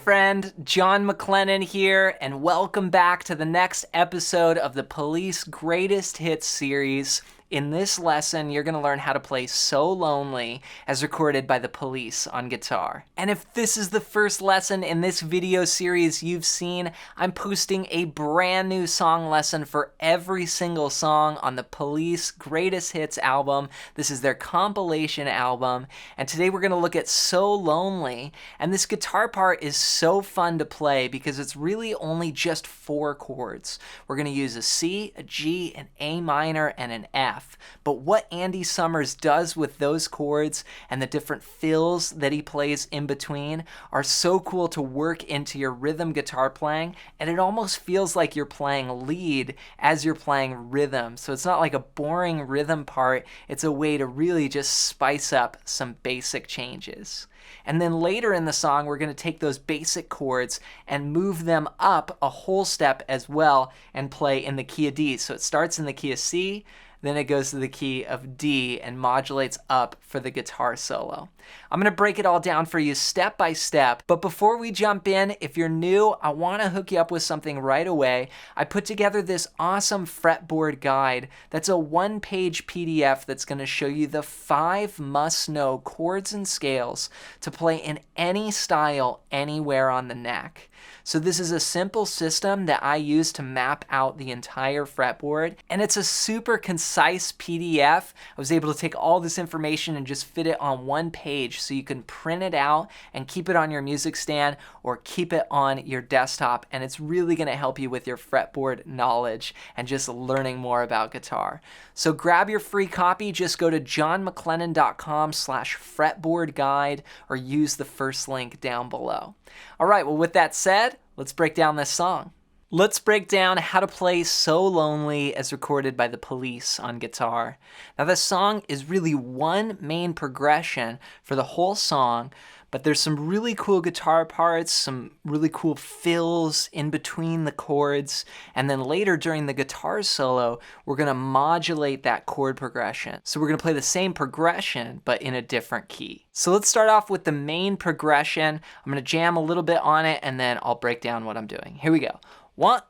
friend, John MacLennan here, and welcome back to the next episode of the Police Greatest Hits series. In this lesson, you're going to learn how to play So Lonely as recorded by the Police on guitar. And if this is the first lesson in this video series you've seen, I'm posting a brand new song lesson for every single song on the Police Greatest Hits album. This is their compilation album, and today we're going to look at So Lonely. And this guitar part is so fun to play because it's really only just 4 chords. We're going to use a C, a G, an A minor, and an F. But what Andy Summers does with those chords and the different fills that he plays in between are so cool to work into your rhythm guitar playing, and it almost feels like you're playing lead as you're playing rhythm. So it's not like a boring rhythm part, it's a way to really just spice up some basic changes. And then later in the song, we're going to take those basic chords and move them up a whole step as well and play in the key of D. So it starts in the key of C, then it goes to the key of D and modulates up for the guitar solo. I'm going to break it all down for you step by step, but before we jump in, if you're new, I want to hook you up with something right away. I put together this awesome fretboard guide that's a 1-page PDF that's going to show you the 5 must-know chords and scales to play in any style anywhere on the neck. So this is a simple system that I use to map out the entire fretboard, and it's a super concise PDF. I was able to take all this information and just fit it on 1 page so you can print it out and keep it on your music stand or keep it on your desktop, and it's really going to help you with your fretboard knowledge and just learning more about guitar. So grab your free copy, just go to johnmaclennan.com/fretboard-guide or use the first link down below. All right, well, with that said, let's break down this song. Let's break down how to play So Lonely as recorded by the Police on guitar. Now, this song is really one main progression for the whole song, but there's some really cool guitar parts, some really cool fills in between the chords, and then later during the guitar solo, we're going to modulate that chord progression. So we're going to play the same progression, but in a different key. So let's start off with the main progression. I'm going to jam a little bit on it, and then I'll break down what I'm doing. Here we go. 1,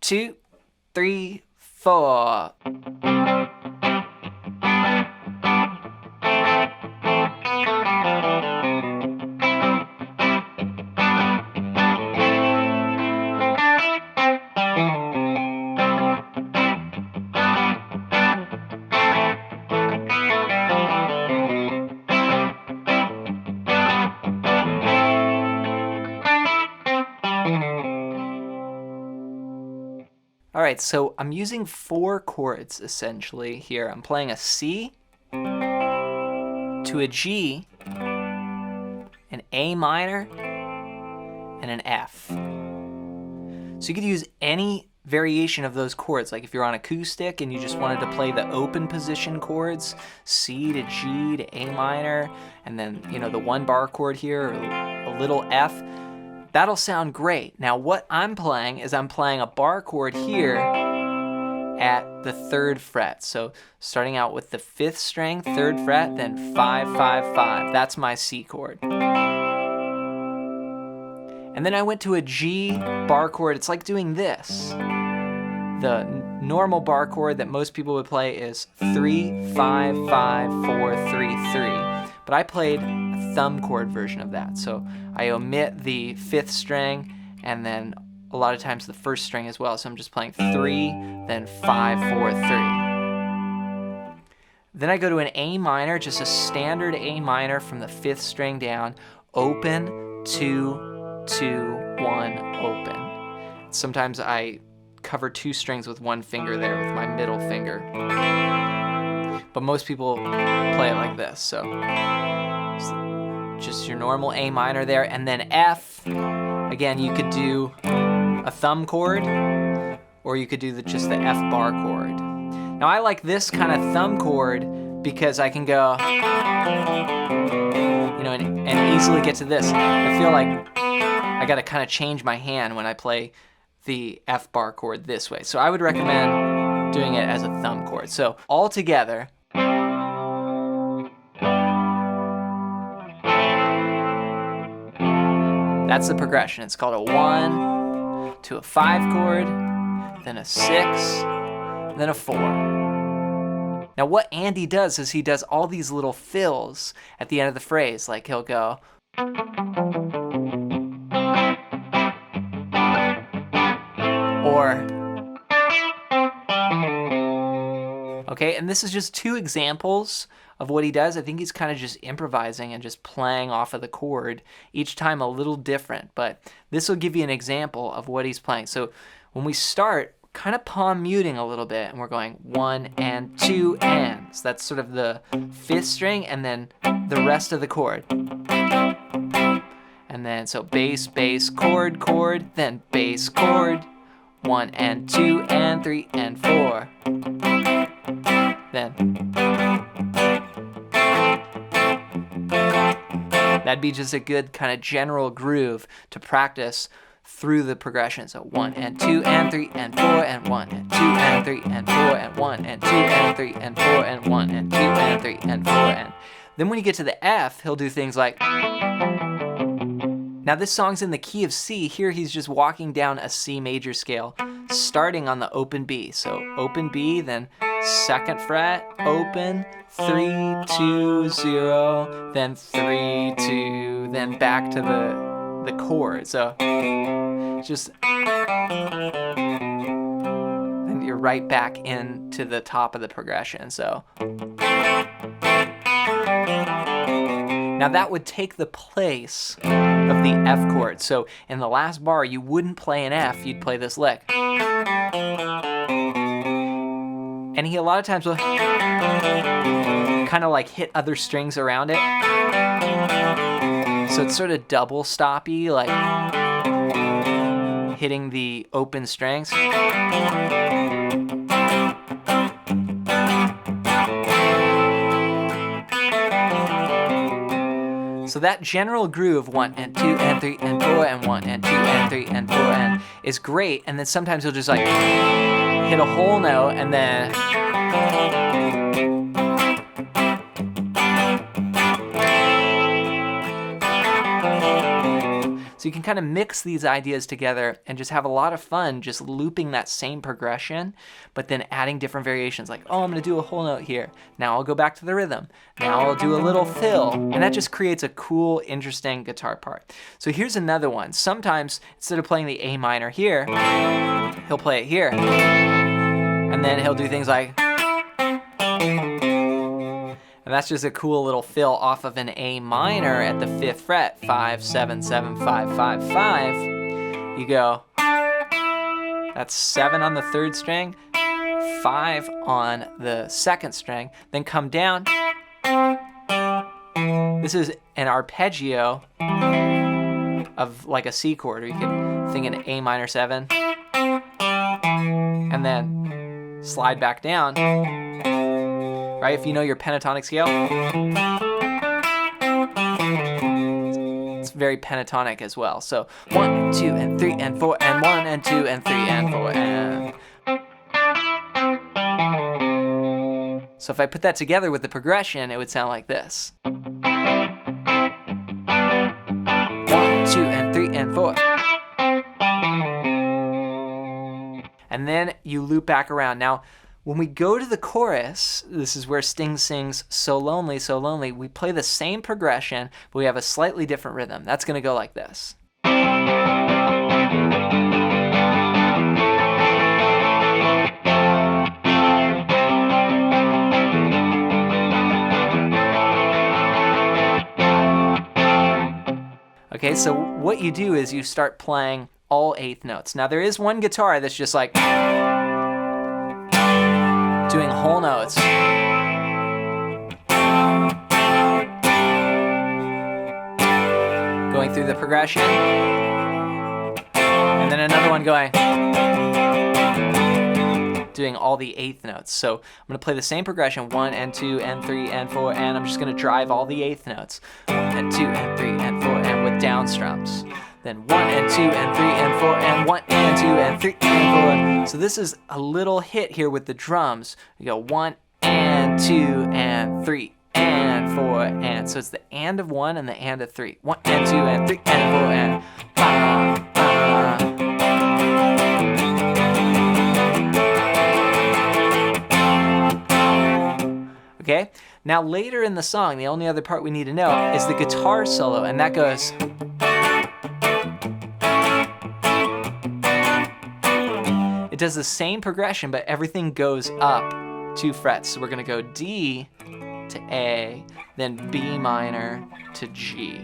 2, 3, 4. All right, so I'm using 4 chords essentially here. I'm playing a C to a G, an A minor, and an F. So you could use any variation of those chords. Like if you're on acoustic and you just wanted to play the open position chords, C to G to A minor, and then, the 1 bar chord here, or a little F, that'll sound great. Now what I'm playing is I'm playing a bar chord here at the 3rd fret. So starting out with the 5th string, 3rd fret, then 5, 5, 5. That's my C chord. And then I went to a G bar chord. It's like doing this. The normal bar chord that most people would play is 3, 5, 5, 4, 3, 3. But I played a thumb chord version of that. So I omit the 5th string and then a lot of times the 1st string as well. So I'm just playing 3, then 5, 4, 3. Then I go to an A minor, just a standard A minor from the 5th string down, open, 2, 2, 1, open. Sometimes I cover 2 strings with 1 finger there with my middle finger. But most people play it like this, so just your normal A minor there, and then F. Again, you could do a thumb chord, or you could do just the F bar chord. Now I like this kind of thumb chord because I can go, and easily get to this. I feel like I gotta kind of change my hand when I play the F bar chord this way. So I would recommend doing it as a thumb chord. So all together. That's the progression. It's called a 1 to a 5 chord, then a 6, then a 4. Now what Andy does is he does all these little fills at the end of the phrase. Like he'll go, or, okay, and this is just 2 examples of what he does. I think he's kind of just improvising and just playing off of the chord, each time a little different, but this will give you an example of what he's playing. So when we start, kind of palm muting a little bit, and we're going 1 and 2 and. So that's sort of the 5th string, and then the rest of the chord. And then, so bass, bass, chord, chord, then bass, chord, 1 and 2 and 3 and 4. Then that'd be just a good kind of general groove to practice through the progression. So 1 and 2 and 3 and 4 and 1 and 2 and 3 and 4 and 1 and 2 and 3 and 4 and 1 and 2 and 3 and 4 and. Then when you get to the F, he'll do things like. Now this song's in the key of C. Here he's just walking down a C major scale, starting on the open B. So open B, then 2nd fret, open, 3, 2, 0, then 3, 2, then back to the chord. So just, and you're right back into the top of the progression. So now that would take the place of the F chord. So in the last bar, you wouldn't play an F, you'd play this lick. And he a lot of times will kind of like hit other strings around it. So it's sort of double stoppy, like hitting the open strings. So that general groove, 1 and 2 and 3 and 4 and 1 and 2 and 3 and 4 and, is great. And then sometimes you'll just like hit a whole note and then so you can kind of mix these ideas together and just have a lot of fun just looping that same progression, but then adding different variations like, oh, I'm going to do a whole note here. Now I'll go back to the rhythm. Now I'll do a little fill. And that just creates a cool, interesting guitar part. So here's another one. Sometimes instead of playing the A minor here, he'll play it here. And then he'll do things like, and that's just a cool little fill off of an A minor at the 5th fret, 5, 7, 7, 5, 5, 5. You go, that's 7 on the 3rd string, 5 on the 2nd string, then come down. This is an arpeggio of like a C chord, or you could think an A minor 7, and then slide back down. Right, if you know your pentatonic scale, it's very pentatonic as well. So 1, 2, and 3, and 4, and 1, and 2, and 3, and 4, and. So if I put that together with the progression, it would sound like this. 1, 2, and 3, and 4. And then you loop back around. Now, when we go to the chorus, this is where Sting sings So Lonely, So Lonely. We play the same progression, but we have a slightly different rhythm. That's going to go like this. Okay, so what you do is you start playing all 8th notes. Now there is one guitar that's just like doing whole notes. Going through the progression. And then another one going, doing all the 8th notes. So I'm going to play the same progression, 1 and 2 and 3 and 4, and I'm just going to drive all the 8th notes. 1 and 2 and 3 and 4, and with down strums. Then 1 and 2 and 3 and 4, and 1 and 2 and 3 and 4. So this is a little hit here with the drums. We go 1 and 2 and 3 and 4 and. So it's the and of 1 and the and of 3. 1 and 2 and 3 and 4 and. Ba, ba. Okay, now later in the song, the only other part we need to know is the guitar solo, and that goes. It does the same progression, but everything goes up 2 frets. So we're gonna go D to A, then B minor to G.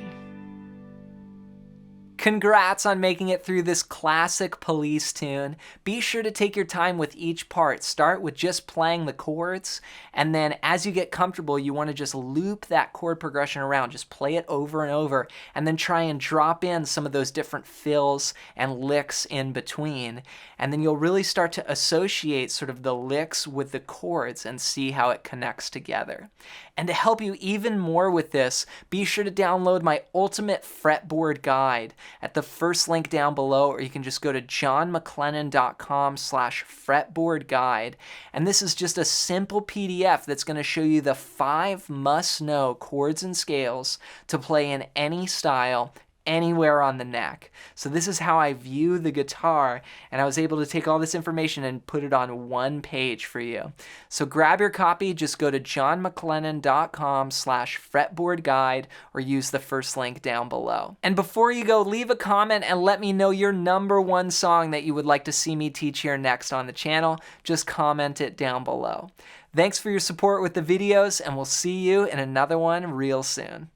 Congrats on making it through this classic Police tune. Be sure to take your time with each part. Start with just playing the chords, and then as you get comfortable, you want to just loop that chord progression around. Just play it over and over, and then try and drop in some of those different fills and licks in between. And then you'll really start to associate sort of the licks with the chords and see how it connects together. And to help you even more with this, be sure to download my ultimate fretboard guide at the first link down below, or you can just go to johnmaclennan.com/fretboard guide. And this is just a simple PDF that's going to show you the 5 must-know chords and scales to play in any style, anywhere on the neck. So this is how I view the guitar, and I was able to take all this information and put it on one page for you. So grab your copy, just go to johnmaclennan.com/fretboard guide, or use the first link down below. And before you go, leave a comment and let me know your #1 song that you would like to see me teach here next on the channel. Just comment it down below. Thanks for your support with the videos, and we'll see you in another one real soon.